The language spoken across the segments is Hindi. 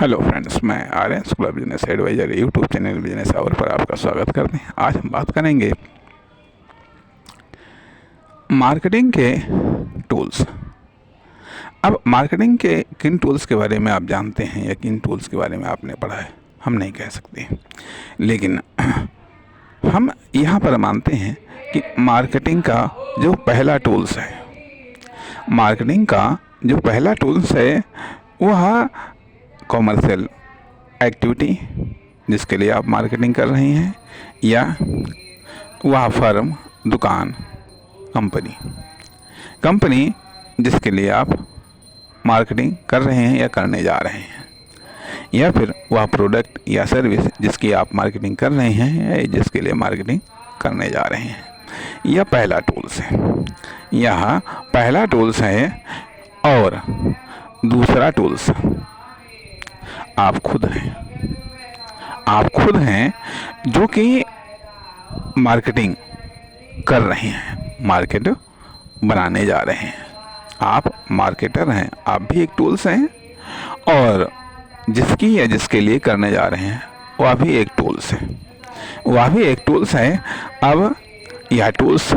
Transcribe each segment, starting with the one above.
हेलो फ्रेंड्स, मैं Aryan Shukla business advisor YouTube channel business hour पर आपका स्वागत करते हैं। आज हम बात करेंगे मार्केटिंग के टूल्स। अब मार्केटिंग के किन टूल्स के बारे में आप जानते हैं या किन टूल्स के बारे में आपने पढ़ा है, हम नहीं कह सकते, लेकिन हम यहाँ पर मानते हैं कि मार्केटिंग का जो पहला टूल्स है, वह कॉमर्शियल एक्टिविटी जिसके लिए आप मार्केटिंग कर रहे हैं, या वह फर्म, दुकान, कंपनी जिसके लिए आप मार्केटिंग कर रहे हैं या करने जा रहे हैं, या फिर वह प्रोडक्ट या सर्विस जिसकी आप मार्केटिंग कर रहे हैं या जिसके लिए मार्केटिंग करने जा रहे हैं। यह पहला टूल्स है, यह पहला टूल्स है। और दूसरा टूल्स आप खुद हैं जो कि मार्केटिंग कर रहे हैं, मार्केट बनाने जा रहे हैं। आप मार्केटर हैं, आप भी एक टूल्स हैं, और जिसकी या जिसके लिए करने जा रहे हैं वह भी एक टूल्स है, अब यह टूल्स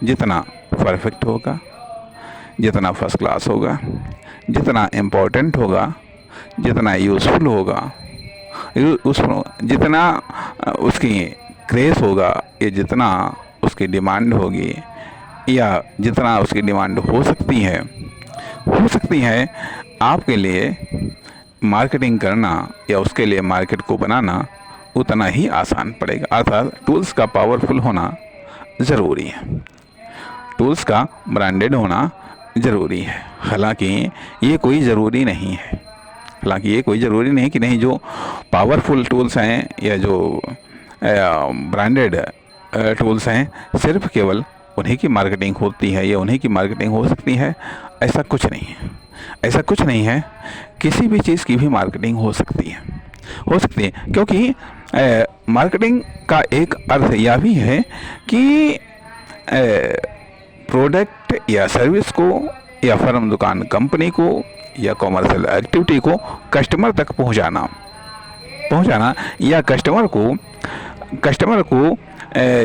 जितना परफेक्ट होगा, जितना फर्स्ट क्लास होगा, जितना इम्पोर्टेंट होगा, जितना यूज़फुल होगा, जितना उसकी क्रेज़ होगा, या जितना उसकी डिमांड होगी, या जितना उसकी डिमांड हो सकती है, आपके लिए मार्केटिंग करना या उसके लिए मार्केट को बनाना उतना ही आसान पड़ेगा। अर्थात टूल्स का पावरफुल होना ज़रूरी है, टूल्स का ब्रांडेड होना ज़रूरी है। हालांकि ये कोई ज़रूरी नहीं है कि नहीं जो पावरफुल टूल्स हैं या जो ब्रांडेड टूल्स हैं सिर्फ केवल उन्हीं की मार्केटिंग होती है या उन्हीं की मार्केटिंग हो सकती है। ऐसा कुछ नहीं है, किसी भी चीज़ की भी मार्केटिंग हो सकती है, क्योंकि मार्केटिंग का एक अर्थ यह भी है कि प्रोडक्ट या सर्विस को या फर्म, दुकान, कंपनी को या कॉमर्शियल एक्टिविटी को कस्टमर तक पहुंचाना, या कस्टमर को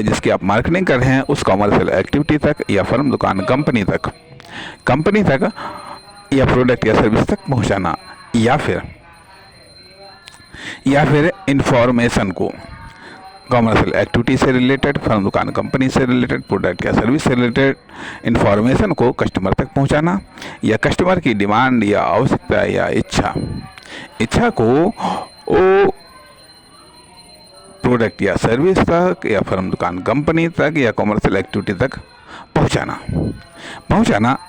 जिसकी आप मार्केटिंग कर रहे हैं उस कॉमर्शियल एक्टिविटी तक या फर्म, दुकान, कंपनी तक या प्रोडक्ट या सर्विस तक पहुंचाना, या फिर इंफॉर्मेशन को कॉमर्शियल एक्टिविटी से रिलेटेड, फर्म, दुकान, कंपनी से रिलेटेड, प्रोडक्ट या सर्विस से रिलेटेड इंफॉर्मेशन को कस्टमर तक पहुंचाना, या कस्टमर की डिमांड या आवश्यकता या इच्छा को वो प्रोडक्ट या सर्विस तक या फर्म, दुकान, कंपनी तक या कॉमर्शियल एक्टिविटी तक पहुंचाना।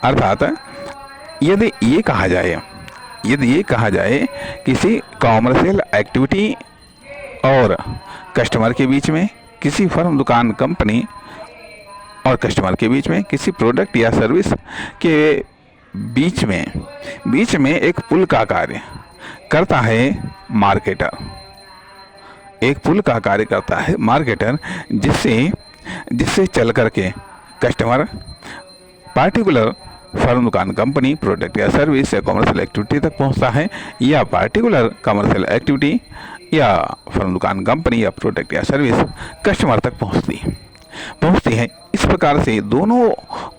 अर्थात यदि ये कहा जाए किसी कॉमर्शियल एक्टिविटी और कस्टमर के बीच में, किसी फर्म, दुकान, कंपनी और कस्टमर के बीच में, किसी प्रोडक्ट या सर्विस के बीच में एक पुल का कार्य करता है मार्केटर, जिससे चल करके कस्टमर पार्टिकुलर फर्म, दुकान, कंपनी, प्रोडक्ट या सर्विस या कॉमर्शियल एक्टिविटी तक पहुंचता है, या पार्टिकुलर कॉमर्शियल एक्टिविटी या फर्म, दुकान, कंपनी या प्रोडक्ट या सर्विस कस्टमर तक पहुंचती है। इस प्रकार से दोनों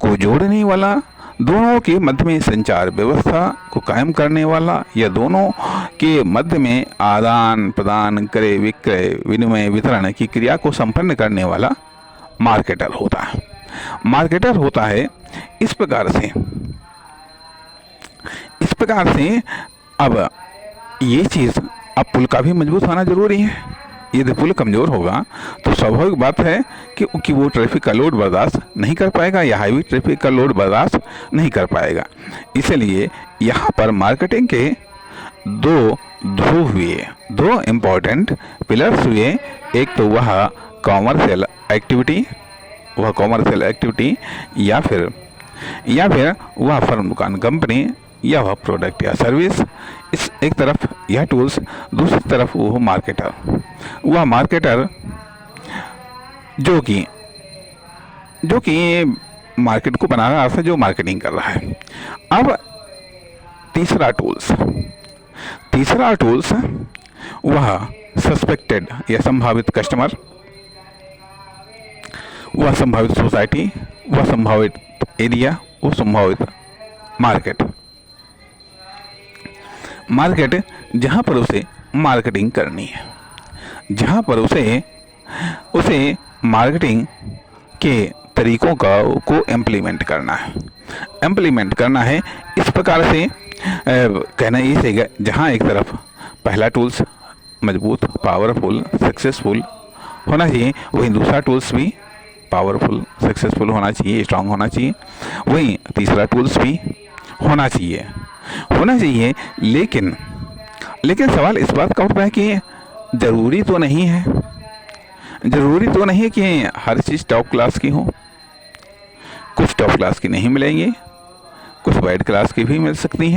को जोड़ने वाला, दोनों के मध्य में संचार व्यवस्था को कायम करने वाला, या दोनों के मध्य में आदान प्रदान, क्रय विक्रय, विनिमय, वितरण की क्रिया को संपन्न करने वाला मार्केटर होता है। इस प्रकार से अब ये चीज़, अब पुल का भी मजबूत होना जरूरी है। यदि पुल कमज़ोर होगा तो स्वाभाविक बात है कि वो ट्रैफिक का लोड बर्दाश्त नहीं कर पाएगा, या हाईवे ट्रैफिक का लोड बर्दाश्त नहीं कर पाएगा। इसलिए यहाँ पर मार्केटिंग के दो इम्पोर्टेंट पिलर्स हुए। एक तो वह कॉमर्शियल एक्टिविटी या फिर वह फर्म, दुकान, कंपनी या वह प्रोडक्ट या सर्विस। इस एक तरफ यह टूल्स, दूसरी तरफ वह मार्केटर जो कि मार्केट को बना रहा है, जो मार्केटिंग कर रहा है। अब तीसरा तीसरा टूल्स वह सस्पेक्टेड या संभावित कस्टमर, वह संभावित सोसाइटी, वह संभावित एरिया, वो संभावित मार्केट। मार्केट जहाँ पर उसे मार्केटिंग करनी है, जहाँ पर उसे मार्केटिंग के तरीकों को इम्प्लीमेंट करना है। इस प्रकार से कहना ये सही, जहाँ एक तरफ पहला टूल्स मजबूत, पावरफुल, सक्सेसफुल होना चाहिए, वहीं दूसरा टूल्स भी पावरफुल, सक्सेसफुल होना चाहिए, स्ट्रांग होना चाहिए, वहीं तीसरा टूल्स भी होना चाहिए। लेकिन सवाल इस बात का उठता है कि ज़रूरी तो नहीं है कि हर चीज़ टॉप क्लास की हो। कुछ टॉप क्लास की नहीं मिलेंगी, कुछ वाइड क्लास की भी मिल सकती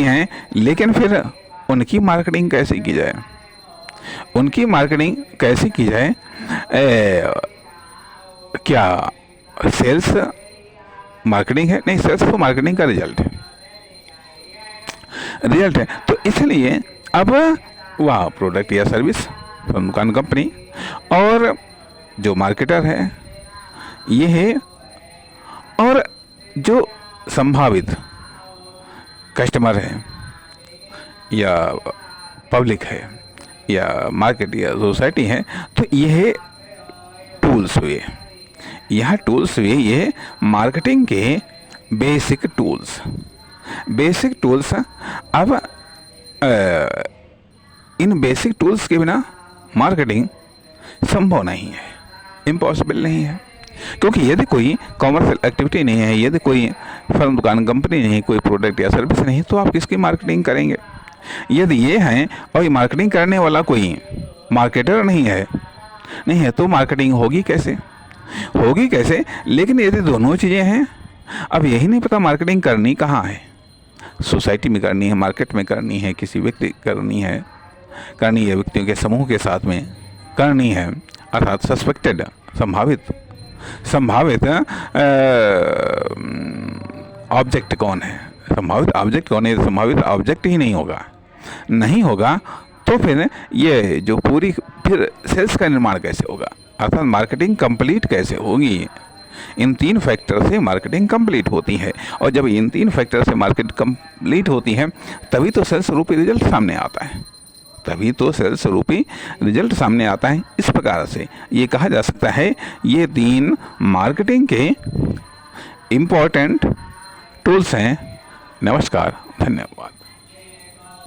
हैं, लेकिन फिर उनकी मार्केटिंग कैसे की जाए? क्या सेल्स मार्केटिंग है? नहीं, सेल्स तो मार्केटिंग का रिजल्ट है। तो इसलिए अब वह प्रोडक्ट या सर्विस फ्रॉम दुकान कंपनी और जो मार्केटर है ये है, और जो संभावित कस्टमर है या पब्लिक है या मार्केट या सोसाइटी है, तो यह टूल्स हुए। ये मार्केटिंग के बेसिक टूल्स। अब इन बेसिक टूल्स के बिना मार्केटिंग संभव नहीं है, इम्पॉसिबल नहीं है। क्योंकि यदि कोई कॉमर्शियल एक्टिविटी नहीं है, यदि कोई फर्म दुकान कंपनी नहीं, कोई प्रोडक्ट या सर्विस नहीं, तो आप किसकी मार्केटिंग करेंगे? यदि ये हैं और ये मार्केटिंग करने वाला कोई मार्केटर नहीं है तो मार्केटिंग होगी कैसे? लेकिन यदि दोनों चीज़ें हैं, अब यही नहीं पता मार्केटिंग करनी कहाँ है, सोसाइटी में करनी है, मार्केट में करनी है, किसी व्यक्ति करनी है व्यक्तियों के समूह के साथ में करनी है, अर्थात सस्पेक्टेड संभावित ऑब्जेक्ट कौन है? संभावित ऑब्जेक्ट ही नहीं होगा तो फिर ये जो पूरी फिर सेल्स का निर्माण कैसे होगा, अर्थात मार्केटिंग कंप्लीट कैसे होगी? इन 3 फैक्टर से मार्केटिंग कंप्लीट होती है, और जब इन 3 फैक्टर से मार्केट कंप्लीट होती है तभी तो सेल्स रूपी रिजल्ट सामने आता है। इस प्रकार से ये कहा जा सकता है ये 3 मार्केटिंग के इम्पोर्टेंट टूल्स हैं। नमस्कार, धन्यवाद।